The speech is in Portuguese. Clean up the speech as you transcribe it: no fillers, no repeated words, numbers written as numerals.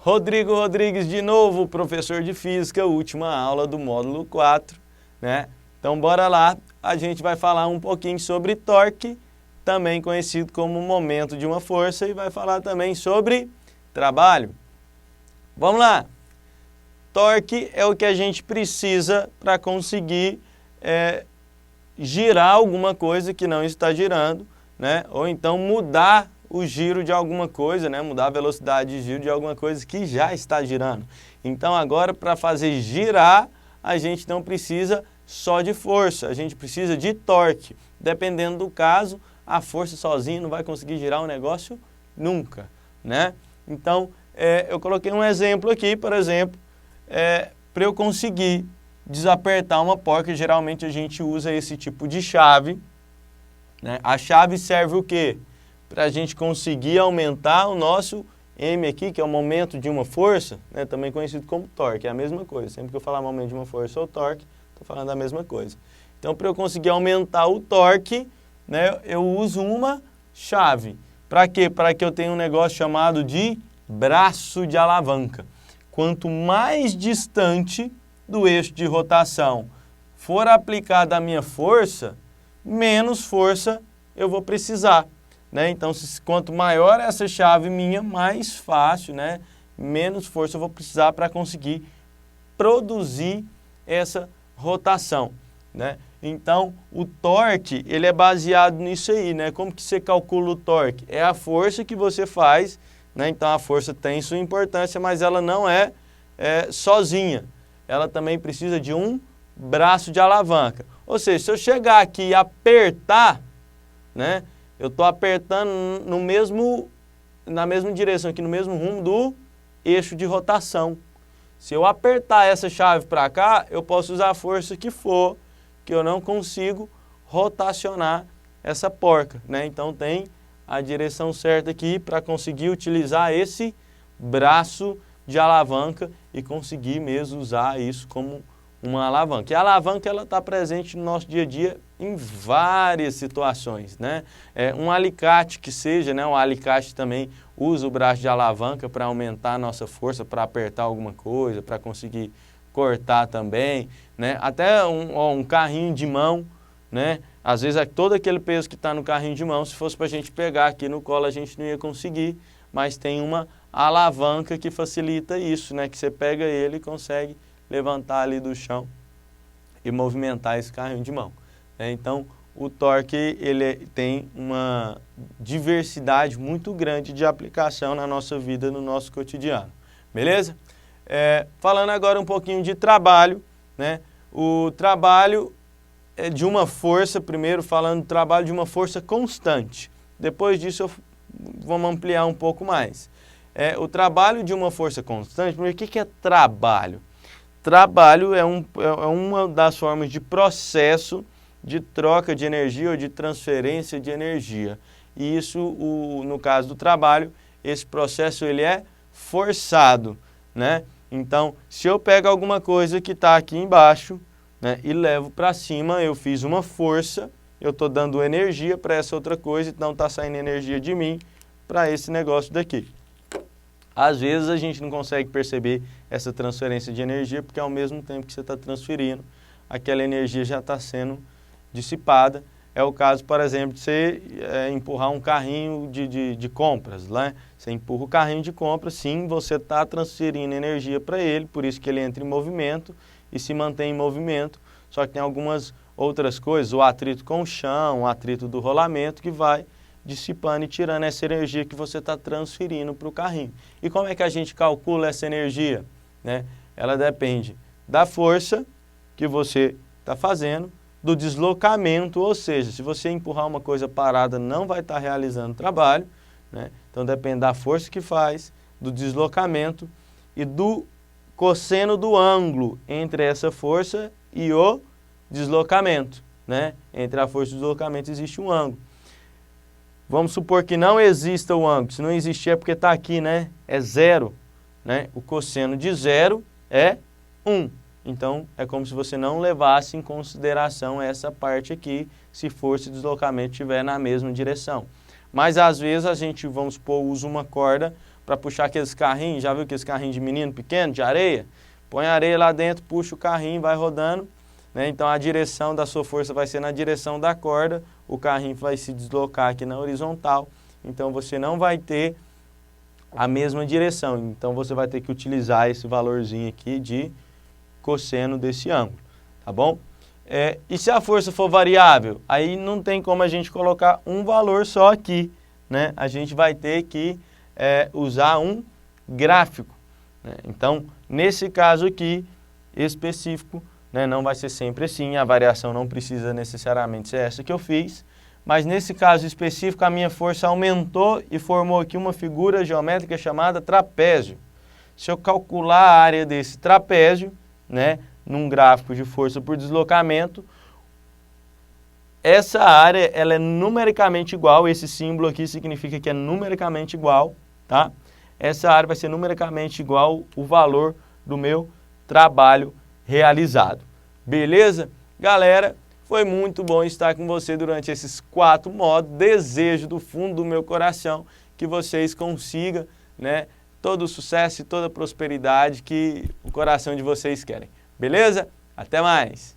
Rodrigo Rodrigues de novo, professor de Física, última aula do módulo 4, né? Então bora lá, a gente vai falar um pouquinho sobre torque, também conhecido como momento de uma força, e vai falar também sobre trabalho. Vamos lá! Torque é o que a gente precisa para conseguir girar alguma coisa que não está girando, né? Ou então mudar o giro de alguma coisa, né? Mudar a velocidade de giro de alguma coisa que já está girando. Então agora, para fazer girar, a gente não precisa só de força, a gente precisa de torque. Dependendo do caso, a força sozinha não vai conseguir girar o negócio nunca, né? Então, eu coloquei um exemplo aqui, por exemplo, para eu conseguir desapertar uma porca. Geralmente a gente usa esse tipo de chave, né? A chave serve o quê? Para a gente conseguir aumentar o nosso M aqui, que é o momento de uma força, né? Também conhecido como torque, é a mesma coisa. Sempre que eu falar momento de uma força ou torque, estou falando da mesma coisa. Então, para eu conseguir aumentar o torque, né, eu uso uma chave. Para quê? Para que eu tenha um negócio chamado de braço de alavanca. Quanto mais distante do eixo de rotação for aplicada a minha força, menos força eu vou precisar, né? Então, quanto maior essa chave minha, mais fácil, né? Menos força eu vou precisar para conseguir produzir essa rotação, né? Então, o torque, ele é baseado nisso aí, né? Como que você calcula o torque? É a força que você faz, né? Então, a força tem sua importância, mas ela não é sozinha. Ela também precisa de um braço de alavanca. Ou seja, se eu chegar aqui e apertar, né? Eu estou apertando na mesma direção, aqui no mesmo rumo do eixo de rotação. Se eu apertar essa chave para cá, eu posso usar a força que for, que eu não consigo rotacionar essa porca, né? Então tem a direção certa aqui para conseguir utilizar esse braço de alavanca e conseguir mesmo usar isso como uma alavanca. E a alavanca, ela está presente no nosso dia a dia em várias situações, né? Um alicate que seja, né? Um alicate também usa o braço de alavanca para aumentar a nossa força, para apertar alguma coisa, para conseguir cortar também, né? Até um carrinho de mão, né? Às vezes todo aquele peso que está no carrinho de mão, se fosse para a gente pegar aqui no colo, a gente não ia conseguir, mas tem uma alavanca que facilita isso, né? Que você pega ele e consegue levantar ali do chão e movimentar esse carrinho de mão. Então, o torque, ele tem uma diversidade muito grande de aplicação na nossa vida, no nosso cotidiano. Beleza? Falando agora um pouquinho de trabalho, né? O trabalho é de uma força, primeiro falando do trabalho de uma força constante. Depois disso, vamos ampliar um pouco mais. O trabalho de uma força constante, o que é trabalho? Trabalho é uma das formas de processo de troca de energia ou de transferência de energia. E isso, no caso do trabalho, esse processo ele é forçado, né? Então, se eu pego alguma coisa que está aqui embaixo, né, e levo para cima, eu fiz uma força, eu estou dando energia para essa outra coisa, então está saindo energia de mim para esse negócio daqui. Às vezes a gente não consegue perceber essa transferência de energia, porque ao mesmo tempo que você está transferindo, aquela energia já está sendo dissipada. É o caso, por exemplo, de você empurrar um carrinho de compras, né? Você empurra o carrinho de compras, sim, você está transferindo energia para ele, por isso que ele entra em movimento e se mantém em movimento, só que tem algumas outras coisas, o atrito com o chão, o atrito do rolamento, que vai dissipando e tirando essa energia que você está transferindo para o carrinho. E como é que a gente calcula essa energia, né? Ela depende da força que você está fazendo, do deslocamento, ou seja, se você empurrar uma coisa parada, não vai estar realizando trabalho, né? Então depende da força que faz, do deslocamento e do cosseno do ângulo entre essa força e o deslocamento, né? Entre a força e o deslocamento existe um ângulo. Vamos supor que não exista o ângulo. Se não existir é porque está aqui, né? É zero, né? O cosseno de zero é 1. Então, é como se você não levasse em consideração essa parte aqui, se força e deslocamento estiver na mesma direção. Mas, às vezes, a gente, vamos supor, usa uma corda para puxar aqueles carrinhos, já viu aqueles carrinhos de menino pequeno, de areia? Põe a areia lá dentro, puxa o carrinho, vai rodando, né? Então a direção da sua força vai ser na direção da corda, o carrinho vai se deslocar aqui na horizontal, então você não vai ter a mesma direção, então você vai ter que utilizar esse valorzinho aqui de cosseno desse ângulo, tá bom? E se a força for variável, aí não tem como a gente colocar um valor só aqui, né? A gente vai ter que usar um gráfico, né? Então, nesse caso aqui, específico, né, não vai ser sempre assim, a variação não precisa necessariamente ser essa que eu fiz, mas nesse caso específico a minha força aumentou e formou aqui uma figura geométrica chamada trapézio. Se eu calcular a área desse trapézio, né, num gráfico de força por deslocamento, essa área ela é numericamente igual, esse símbolo aqui significa que é numericamente igual, tá? Essa área vai ser numericamente igual o valor do meu trabalho realizado. Beleza? Galera, foi muito bom estar com você durante esses 4 módulos. Desejo do fundo do meu coração que vocês consigam, né, todo o sucesso e toda a prosperidade que o coração de vocês querem. Beleza? Até mais!